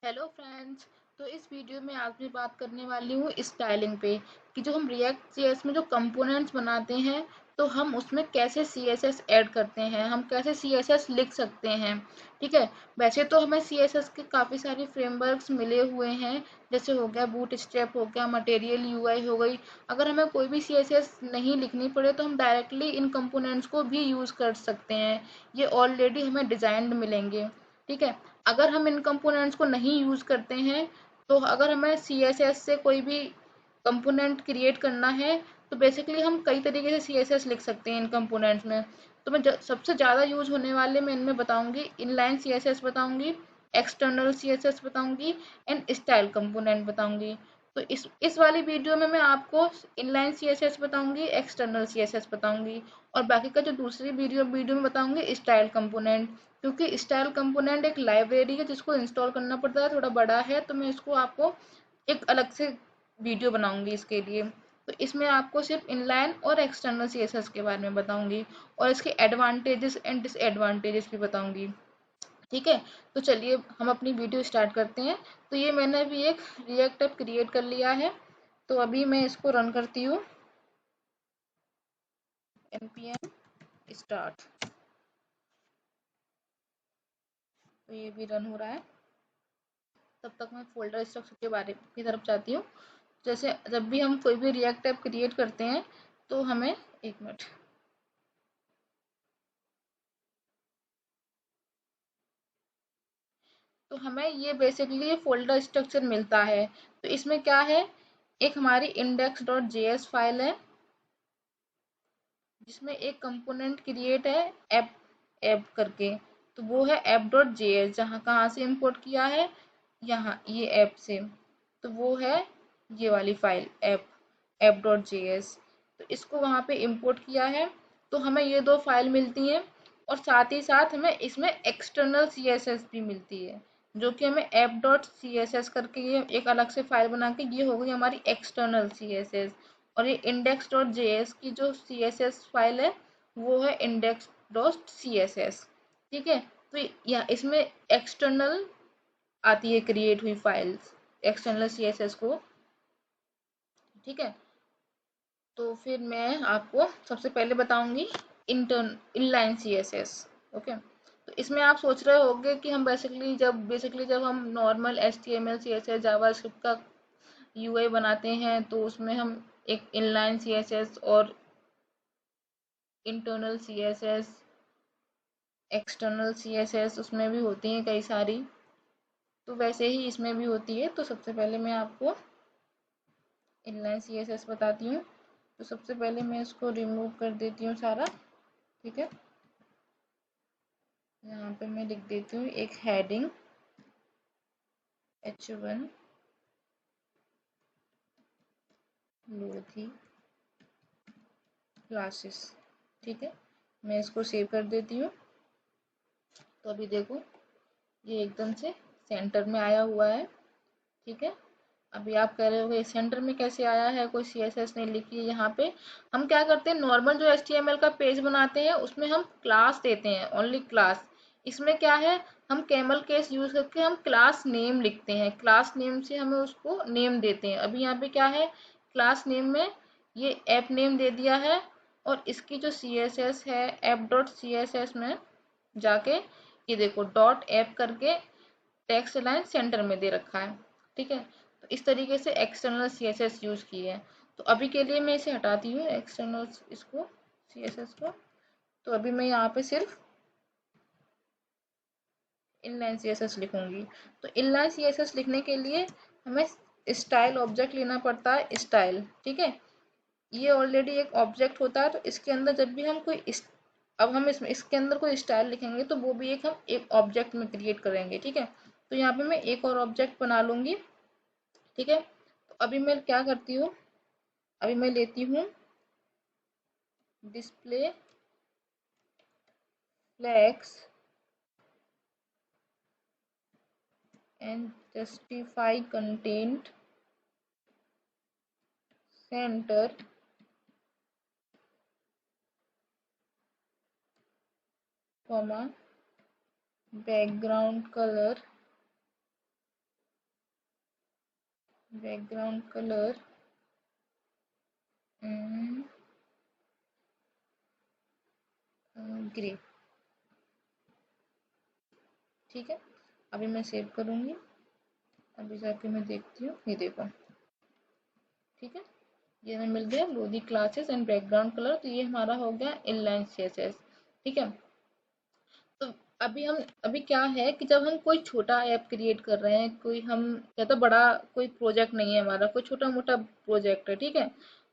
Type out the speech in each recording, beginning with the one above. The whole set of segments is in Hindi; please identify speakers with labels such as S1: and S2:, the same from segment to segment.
S1: Hello friends. तो इस वीडियो में आज मैं बात करने वाली हूँ स्टाइलिंग पे कि जो हम रिएक्ट सीएस में जो कंपोनेंट्स बनाते हैं तो हम उसमें कैसे सीएसएस ऐड करते हैं, हम कैसे सीएसएस लिख सकते हैं। ठीक है। वैसे तो हमें सीएसएस के काफ़ी सारे फ्रेमवर्क्स मिले हुए हैं, जैसे हो गया बूटस्ट्रैप, हो गया मटेरियल यूआई हो गई। अगर हमें कोई भी सीएसएस नहीं लिखनी पड़े तो हम डायरेक्टली इन कंपोनेंट्स को भी यूज़ कर सकते हैं। ये ऑलरेडी हमें डिजाइंड मिलेंगे। ठीक है। अगर हम इन कंपोनेंट्स को नहीं यूज़ करते हैं तो अगर हमें सीएसएस से कोई भी कंपोनेंट क्रिएट करना है तो बेसिकली हम कई तरीके से सीएसएस लिख सकते हैं इन कंपोनेंट्स में। तो मैं सबसे ज़्यादा यूज होने वाले मैं इनमें बताऊंगी, इनलाइन सीएसएस बताऊंगी, एक्सटर्नल सीएसएस बताऊंगी एंड स्टाइल कंपोनेंट बताऊंगी। तो इस वाली वीडियो में मैं आपको इनलाइन सीएसएस बताऊंगी, एक्सटर्नल सीएसएस बताऊंगी और बाकी का जो दूसरी वीडियो वीडियो में बताऊंगी स्टाइल कंपोनेंट। क्योंकि स्टाइल कंपोनेंट एक लाइब्रेरी है जिसको इंस्टॉल करना पड़ता है, थोड़ा बड़ा है, तो मैं इसको आपको एक अलग से वीडियो बनाऊंगी इसके लिए। तो इसमें आपको सिर्फ इनलाइन और एक्सटर्नल सीएसएस के बारे में बताऊंगी और इसके एडवांटेजेस एंड डिसएडवांटेजेस भी बताऊंगी। ठीक है। तो चलिए हम अपनी वीडियो स्टार्ट करते हैं। तो ये मैंने अभी एक रिएक्ट ऐप क्रिएट कर लिया है, तो अभी मैं इसको रन करती हूँ। npm start. तो ये भी रन हो रहा है। तब तक मैं फोल्डर स्ट्रक्चर के बारे की तरफ जाती हूँ। जैसे जब भी हम कोई भी रिएक्ट ऐप क्रिएट करते हैं तो हमें एक मिनट, तो हमें ये बेसिकली फोल्डर स्ट्रक्चर मिलता है। तो इसमें क्या है, एक हमारी index.js फाइल है जिसमें एक कंपोनेंट क्रिएट है ऐप ऐप करके। तो वो है app.js, जहाँ कहाँ से इंपोर्ट किया है, यहाँ ये ऐप से। तो वो है ये वाली फाइल app.js। तो इसको वहाँ पे इंपोर्ट किया है। तो हमें ये दो फाइल मिलती हैं और साथ ही साथ हमें इसमें एक्सटर्नल सीएसएस भी मिलती है, जो कि हमें app.css करके ये एक अलग से फाइल बना के, ये हो गई हमारी एक्सटर्नल सीएसएस। और ये index.js की जो css फाइल है वो है index.css। ठीक है। तो या इसमें एक्सटर्नल आती है क्रिएट हुई फाइल्स एक्सटर्नल सीएसएस को। ठीक है। तो फिर मैं आपको सबसे पहले बताऊंगी इनलाइन सीएसएस। ओके। तो इसमें आप सोच रहे होंगे कि हम बेसिकली जब हम नॉर्मल एचटीएमएल सीएसएस जावास्क्रिप्ट का यूआई बनाते हैं तो उसमें हम एक इनलाइन सीएसएस और इंटरनल सीएसएस, एक्सटर्नल सीएसएस उसमें भी होती हैं कई सारी। तो वैसे ही इसमें भी होती है। तो सबसे पहले मैं आपको इनलाइन सीएसएस बताती हूँ। तो सबसे पहले मैं इसको रिमूव कर देती हूँ सारा। ठीक है। यहाँ पे मैं लिख देती हूँ एक हेडिंग h1 लोधी क्लासेस। ठीक है। मैं इसको सेव कर देती हूँ। तो अभी देखो ये एकदम से सेंटर में आया हुआ है। ठीक है। अभी आप कह रहे हो सेंटर में कैसे आया है, कोई सीएसएस नहीं लिखी है। यहाँ पे हम क्या करते हैं, नॉर्मल जो एचटीएमएल का पेज बनाते हैं उसमें हम क्लास देते हैं, ओनली क्लास। इसमें क्या है, हम कैमल केस यूज करके हम क्लास नेम लिखते हैं, क्लास नेम से हमें उसको नेम देते हैं। अभी यहाँ पे क्या है, क्लास नेम में ये ऐप नेम दे दिया है और इसकी जो सीएसएस है app.css में जाके ये देखो डॉट ऐप करके टेक्स्ट लाइन सेंटर में दे रखा है। ठीक है। तो इस तरीके से एक्सटर्नल सीएसएस यूज किए हैं। तो अभी के लिए मैं इसे हटाती हूँ एक्सटर्नल इसको सीएसएस को। तो अभी मैं यहाँ पे सिर्फ इनलाइन सीएसएस लिखूंगी। तो इनलाइन सीएसएस लिखने के लिए हमें स्टाइल ऑब्जेक्ट लेना पड़ता है, स्टाइल। ठीक है। ये ऑलरेडी एक ऑब्जेक्ट होता है। तो इसके अंदर जब भी हम अब हम इसके अंदर कोई स्टाइल लिखेंगे तो वो भी हम एक ऑब्जेक्ट में क्रिएट करेंगे। ठीक है। तो यहाँ पे मैं एक और ऑब्जेक्ट बना लूंगी। ठीक है। तो अभी मैं क्या करती हूँ, अभी मैं लेती हूँ display flags and justify content centre comma background colour background colour grey. ठीक है, अभी मैं सेव करूंगी। अभी जाके मैं देखती हूँ, ये देखो। ठीक है, ये हमें मिल गया Lodi classes and background colour. तो ये हमारा हो गया इनलाइन सीएसएस। ठीक है, तो अभी क्या है कि जब हम कोई छोटा ऐप क्रिएट कर रहे हैं, कोई हम ज़्यादा बड़ा कोई प्रोजेक्ट नहीं है हमारा, कोई छोटा मोटा प्रोजेक्ट है, ठीक है,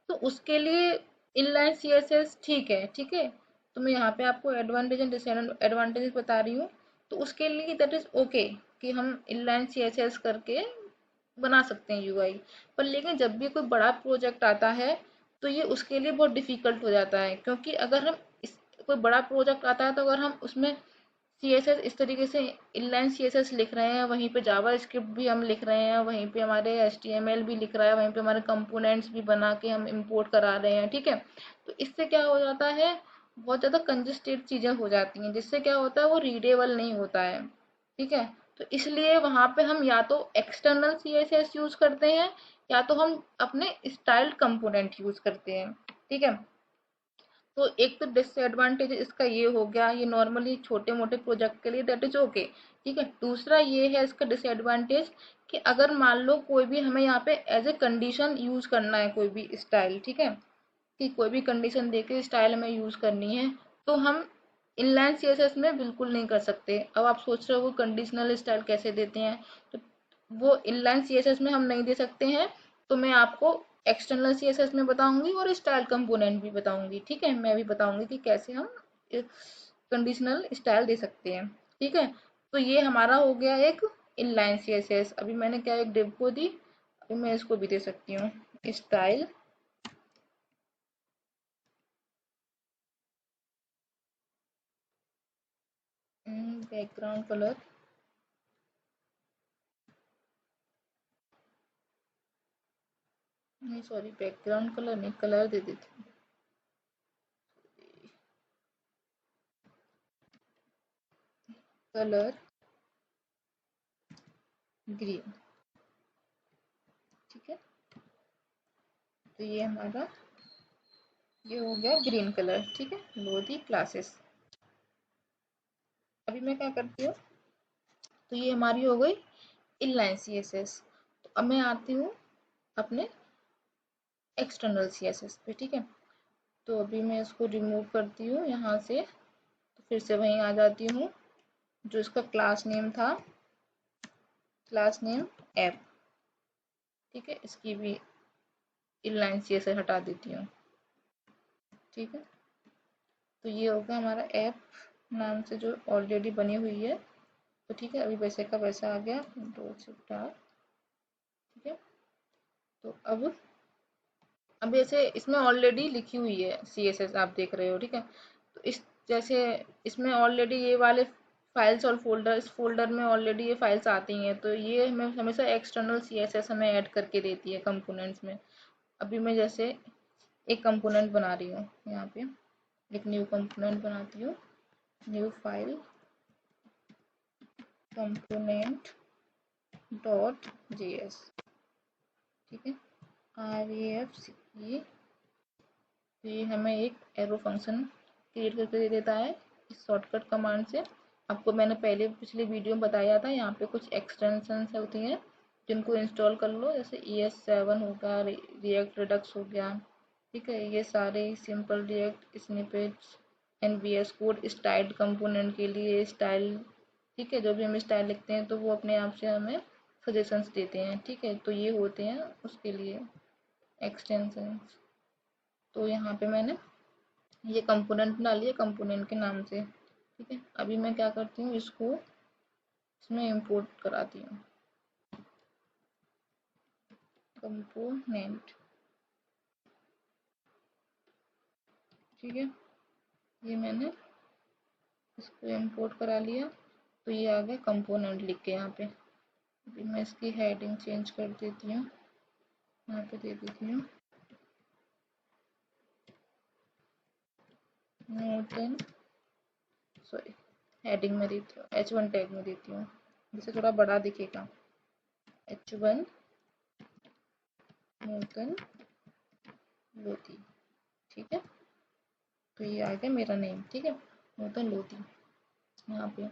S1: तो उसके लिए इनलाइन सीएसएस ठीक है। ठीक है, तो मैं यहाँ पे आपको एडवांटेज एंड डिसएडवांटेजेस बता रही हूँ। तो उसके लिए दैट इज ओके कि हम इनलाइन सीएसएस करके बना सकते हैं यूआई। पर लेकिन जब भी कोई बड़ा प्रोजेक्ट आता है तो ये उसके लिए बहुत डिफिकल्ट हो जाता है, क्योंकि अगर हम इस कोई बड़ा प्रोजेक्ट आता है तो अगर हम उसमें सीएसएस इस तरीके से इनलाइन सीएसएस लिख रहे हैं, वहीं पे जावा स्क्रिप्ट भी हम लिख रहे हैं, वहीं पे हमारे एचटीएमएल भी लिख रहा है, वहीं पे हमारे कंपोनेंट्स भी बना के हम इंपोर्ट करा रहे हैं। ठीक है, तो इससे क्या हो जाता है, बहुत ज़्यादा कंजेस्टेड चीज़ें हो जाती हैं, जिससे क्या होता है वो रीडेबल नहीं होता है। ठीक है, तो इसलिए वहां पे हम या तो एक्सटर्नल सीएसएस यूज करते हैं, या तो हम अपने स्टाइल्ड कंपोनेंट यूज करते हैं। ठीक है, तो एक तो डिसएडवांटेज इसका ये हो गया, ये नॉर्मली छोटे मोटे प्रोजेक्ट के लिए दैट इज ओके। ठीक है, दूसरा ये है इसका डिसएडवांटेज कि अगर मान लो कोई भी हमें यहाँ पे एज ए कंडीशन यूज करना है कोई भी स्टाइल, ठीक है, कि कोई भी कंडीशन देके स्टाइल हमें यूज करनी है, तो हम इनलाइन सीएसएस में बिल्कुल नहीं कर सकते। अब आप सोच रहे हो वो कंडीशनल स्टाइल कैसे देते हैं, तो वो इनलाइन सीएसएस में हम नहीं दे सकते हैं। तो मैं आपको एक्सटर्नल सीएसएस में बताऊंगी और स्टाइल कंपोनेंट भी बताऊंगी। ठीक है, मैं भी बताऊंगी कि कैसे हम कंडीशनल स्टाइल दे सकते हैं। ठीक है, तो ये हमारा हो गया एक इनलाइन सीएसएस। अभी मैंने क्या एक डिव को दी, अभी मैं इसको भी दे सकती हूँ स्टाइल बैकग्राउंड कलर। नहीं सॉरी, बैकग्राउंड कलर नहीं, कलर दे देती हूँ। Colour green. ठीक है, तो ये हमारा ये हो गया ग्रीन कलर। ठीक है, लोधी क्लासेस। अभी मैं क्या करती हूँ, तो ये हमारी हो गई इनलाइन सीएसएस। तो अब मैं आती हूँ अपने एक्सटर्नल सीएसएस पे। ठीक है, तो अभी मैं इसको रिमूव करती हूँ यहाँ से, तो फिर से वहीं आ जाती हूँ जो इसका क्लास नेम था, क्लास नेम ऐप। ठीक है, इसकी भी इनलाइन सीएसएस हटा देती हूँ। ठीक है, तो ये होगा हमारा ऐप नाम से जो ऑलरेडी बनी हुई है। तो ठीक है, अभी वैसे का वैसा आ गया, कंट्रोल शिफ्ट आर। ठीक है, तो अब ऐसे इसमें ऑलरेडी लिखी हुई है सीएसएस, आप देख रहे हो। ठीक है, तो इस जैसे इसमें ऑलरेडी ये वाले फाइल्स और फोल्डर, इस फोल्डर में ऑलरेडी ये फाइल्स आती हैं, तो ये हमें हमेशा एक्सटर्नल सीएसएस हमें ऐड करके देती है कंपोनेंट्स में। अभी मैं जैसे एक कंपोनेंट बना रही हूँ यहाँ पे, एक न्यू कंपोनेंट बनाती हूँ, new file component dot JS. ठीक है, आर ए एफ सी, ये हमें एक एरो फंक्शन क्रिएट करके दे देता है इस शॉर्टकट कमांड से। आपको मैंने पहले पिछले वीडियो में बताया था, यहाँ पे कुछ एक्सटेंशंस होती हैं जिनको इंस्टॉल कर लो, जैसे ES7 हो गया, रिएक्ट रिडक्स हो गया। ठीक है, ये सारे simple react snippets, NVS code, styled component के लिए स्टाइल। ठीक है, जो भी हम स्टाइल लिखते हैं तो वो अपने आप से हमें सजेशंस देते हैं। ठीक है, तो ये होते हैं उसके लिए एक्सटेंशंस। तो यहाँ पे मैंने ये कंपोनेंट बना लिया कंपोनेंट के नाम से। ठीक है, अभी मैं क्या करती हूँ, इसको इसमें इंपोर्ट कराती हूँ कंपोनेंट। ठीक है, ये मैंने इसको इंपोर्ट करा लिया, तो ये आ गया कंपोनेंट लिख के यहाँ पे। अभी मैं इसकी हेडिंग चेंज कर देती हूँ, यहाँ पे दे देती हूँ नोट, सॉरी, हेडिंग में देती हूँ H1 टैग में देती हूँ, जिससे थोड़ा बड़ा दिखेगा। H1 नूतन लोधी, ठीक है। तो ये आ गया मेरा नेम, ठीक है, नूतन लोधी यहाँ पे,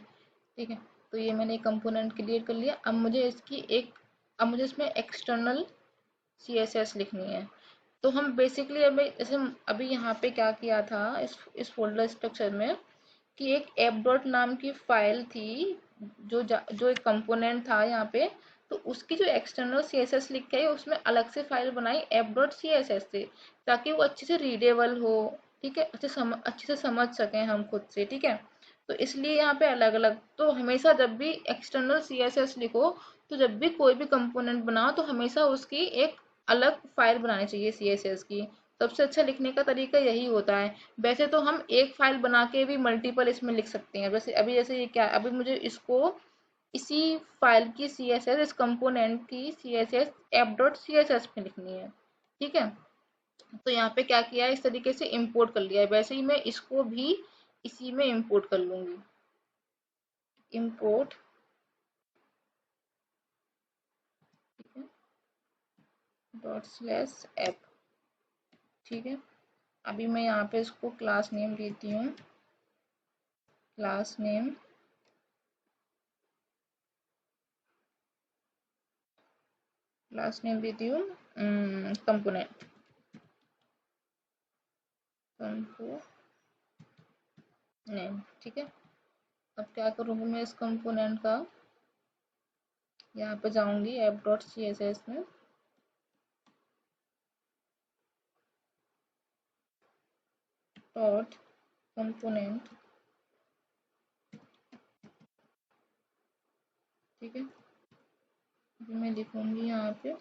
S1: ठीक है। तो ये मैंने एक कंपोनेंट क्रिएट कर लिया। अब मुझे इसमें एक्सटर्नल CSS लिखनी है। तो हम बेसिकली अभी जैसे अभी यहाँ पे क्या किया था इस फोल्डर स्ट्रक्चर में, कि एक ऐप डॉट नाम की फाइल थी, जो एक कंपोनेंट था यहाँ पे, तो उसकी जो एक्सटर्नल CSS लिख के आई, उसमें अलग से फाइल बनाई ऐप डॉट CSS से, ताकि वो अच्छे से रीडेबल हो, ठीक है, अच्छे से समझ सकें हम खुद से, ठीक है। तो इसलिए यहाँ पे अलग अलग, तो हमेशा जब भी एक्सटर्नल CSS लिखो, तो जब भी कोई भी कंपोनेंट बनाओ, तो हमेशा उसकी एक अलग फाइल बनानी चाहिए CSS की। सबसे अच्छा लिखने का तरीका यही होता है। वैसे तो हम एक फाइल बना के भी मल्टीपल इसमें लिख सकते हैं, जैसे ये क्या, अभी मुझे इसको इसी फाइल की CSS, इस कंपोनेंट की CSS ऐप डॉट CSS में लिखनी है, ठीक है। तो यहाँ पे क्या किया है, इस तरीके से इंपोर्ट कर लिया है। वैसे ही मैं इसको भी इसी में इंपोर्ट कर लूंगी, इंपोर्ट, ठीक है, डॉट स्लैश ऐप, ठीक है। अभी मैं यहाँ पे इसको क्लास नेम देती हूँ, क्लास नेम, देती हूँ कंपोनेंट, नेम, ठीक है। अब क्या करूँगी मैं, इस कंपोनेंट का यहाँ पे जाऊंगी ऐप डॉट CSS में, डॉट कंपोनेंट, ठीक है। अभी मैं लिखूंगी यहाँ पे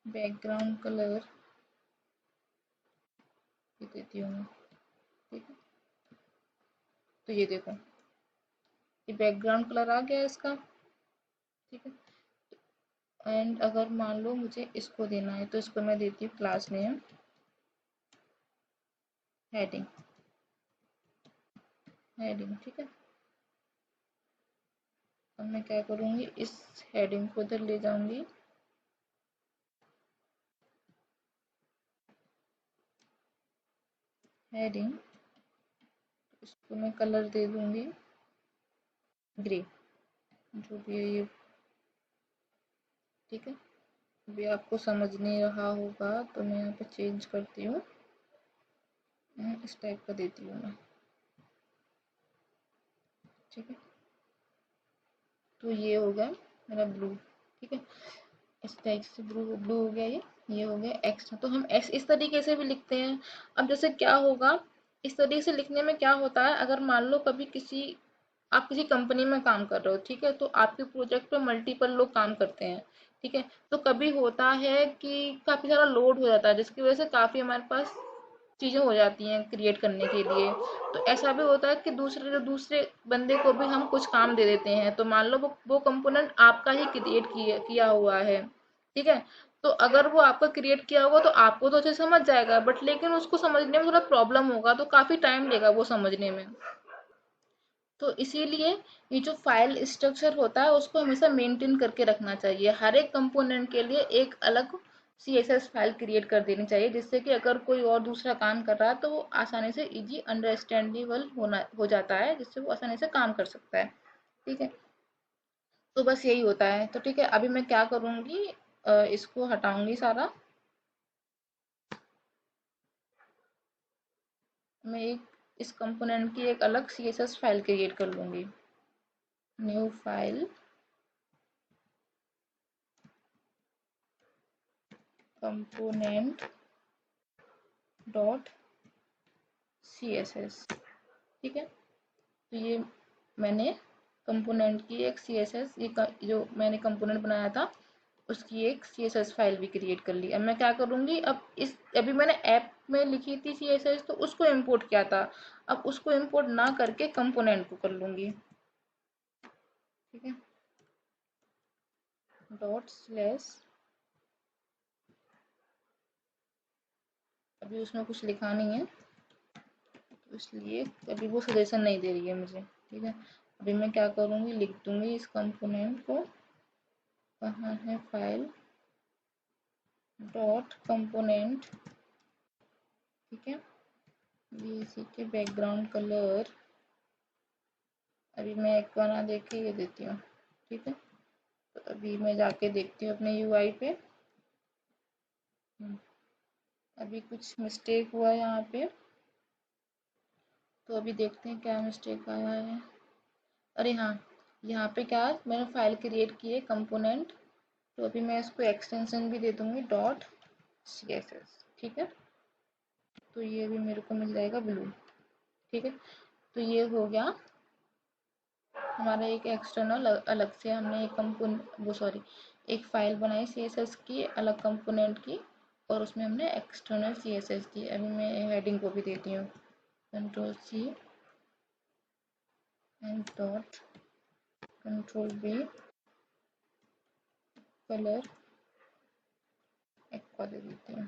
S1: बैकग्राउंड कलर देती हूँ, ठीक है। तो ये देखो, ये बैकग्राउंड कलर आ गया इसका, ठीक है। एंड अगर मान लो मुझे इसको देना है, तो इसको मैं देती हूँ क्लास नेम हेडिंग, ठीक है। अब मैं क्या करूँगी, इस हेडिंग को इधर ले जाऊंगी, हेडिंग, इसको मैं कलर दे दूंगी ग्रे, जो भी है ये, ठीक है। अभी आपको समझ नहीं रहा होगा, तो मैं यहाँ पे चेंज करती हूँ, इस टाइप का देती हूँ मैं, ठीक है। तो ये हो गया मेरा ब्लू, ठीक है, इस टाइप से ब्लू ब्लू हो गया ये हो गया एक्स्ट्रा। तो हम इस तरीके से भी लिखते हैं। अब जैसे क्या होगा, इस तरीके से लिखने में क्या होता है, अगर मान लो कभी आप किसी कंपनी में काम कर रहे हो, ठीक है, तो आपके प्रोजेक्ट पे मल्टीपल लोग काम करते हैं, ठीक है। तो कभी होता है कि काफी सारा लोड हो जाता है, जिसकी वजह से काफी हमारे पास चीजें हो जाती हैं क्रिएट करने के लिए। तो ऐसा भी होता है कि दूसरे बंदे को भी हम कुछ काम दे देते हैं, तो मान लो वो कंपोनेंट आपका ही क्रिएट किया हुआ है, ठीक है। तो अगर वो आपका क्रिएट किया होगा, तो आपको तो अच्छे से समझ जाएगा, बट लेकिन उसको समझने में थोड़ा प्रॉब्लम होगा, तो काफी टाइम लेगा वो समझने में। तो इसीलिए ये जो फाइल स्ट्रक्चर होता है, उसको हमेशा मेंटेन करके रखना चाहिए। हर एक कंपोनेंट के लिए एक अलग CSS फाइल क्रिएट कर देनी चाहिए, जिससे कि अगर कोई और दूसरा काम कर रहा है, तो वो आसानी से इजी अंडरस्टैंडेबल हो जाता है, जिससे वो आसानी से काम कर सकता है, ठीक है। तो बस यही होता है। तो ठीक है, अभी मैं क्या करूँगी, इसको हटाऊंगी सारा, मैं इस कंपोनेंट की एक अलग CSS फाइल क्रिएट कर लूंगी, new file, component dot CSS, ठीक है। तो ये मैंने कंपोनेंट की एक CSS, जो मैंने कंपोनेंट बनाया था, उसकी एक CSS फाइल भी क्रिएट कर ली। अब मैं क्या करूँगी, अभी मैंने ऐप में लिखी थी CSS, तो उसको इम्पोर्ट किया था, अब उसको इम्पोर्ट ना करके कंपोनेंट को कर लूँगी, ठीक है, डॉट स्लैश, अभी उसमें कुछ लिखा नहीं है, तो इसलिए अभी वो सजेशन नहीं दे रही है मुझे, ठीक है। अभी मैं क्या करूँगी, लिख दूँगी इस कंपोनेंट को कहाँ है फाइल, डॉट कंपोनेंट, ठीक है। बीसी के बैकग्राउंड कलर, अभी मैं एक बना देके ये देती हूँ, ठीक है। तो अभी मैं जाके देखती हूँ अपने यूआई पे। अभी कुछ मिस्टेक हुआ है यहाँ पे, तो अभी देखते हैं क्या मिस्टेक आया है। अरे हाँ, यहाँ पे क्या मैंने फाइल क्रिएट की है कंपोनेंट, तो अभी मैं इसको एक्सटेंशन भी दे दूंगी डॉट CSS, ठीक है। तो ये भी मेरे को मिल जाएगा ब्लू, ठीक है। तो ये हो गया हमारा एक एक्सटर्नल, अलग से हमने एक वो सॉरी, एक फाइल बनाई CSS की अलग कंपोनेंट की, और उसमें हमने एक्सटर्नल CSS दी। अभी मैं हेडिंग को भी देती हूँ, Ctrl+C and dot Ctrl+V, colour aqua दे देती हूँ,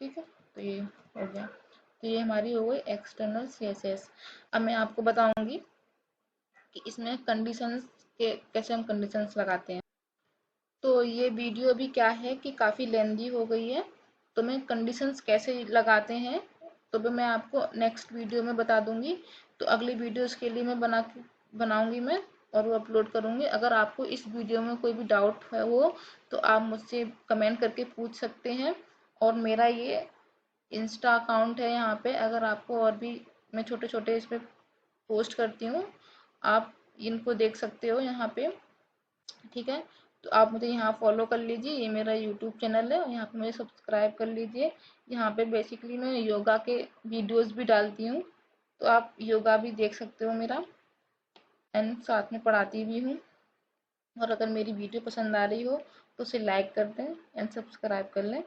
S1: ठीक है। तो ये हो गया, तो ये हमारी हो गई एक्सटर्नल CSS। अब मैं आपको बताऊंगी कि इसमें कंडीशंस के कैसे हम कंडीशंस लगाते हैं। तो ये वीडियो भी क्या है कि काफ़ी लेंदी हो गई है, तो मैं कंडीशंस कैसे लगाते हैं तो भी मैं आपको नेक्स्ट वीडियो में बता दूंगी। तो अगली वीडियोस के लिए मैं बनाऊंगी मैं, और वो अपलोड करूंगी। अगर आपको इस वीडियो में कोई भी डाउट है हो तो आप मुझसे कमेंट करके पूछ सकते हैं। और मेरा ये इंस्टा अकाउंट है, यहाँ पे अगर आपको और भी मैं छोटे छोटे इस पे पोस्ट करती हूँ, आप इनको देख सकते हो यहाँ पे, ठीक है। तो आप मुझे यहाँ फॉलो कर लीजिए, ये मेरा यूट्यूब चैनल है, और यहाँ पे मुझे सब्सक्राइब कर लीजिए। यहाँ पे बेसिकली मैं योगा के वीडियोस भी डालती हूँ, तो आप योगा भी देख सकते हो मेरा, एंड साथ में पढ़ाती भी हूँ। और अगर मेरी वीडियो पसंद आ रही हो तो उसे लाइक कर दें एंड सब्सक्राइब कर लें,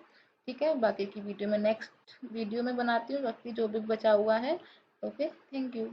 S1: ठीक है। बाकी की वीडियो में नेक्स्ट वीडियो में बनाती हूँ, बाकी जो भी बचा हुआ है। Okay, thank you.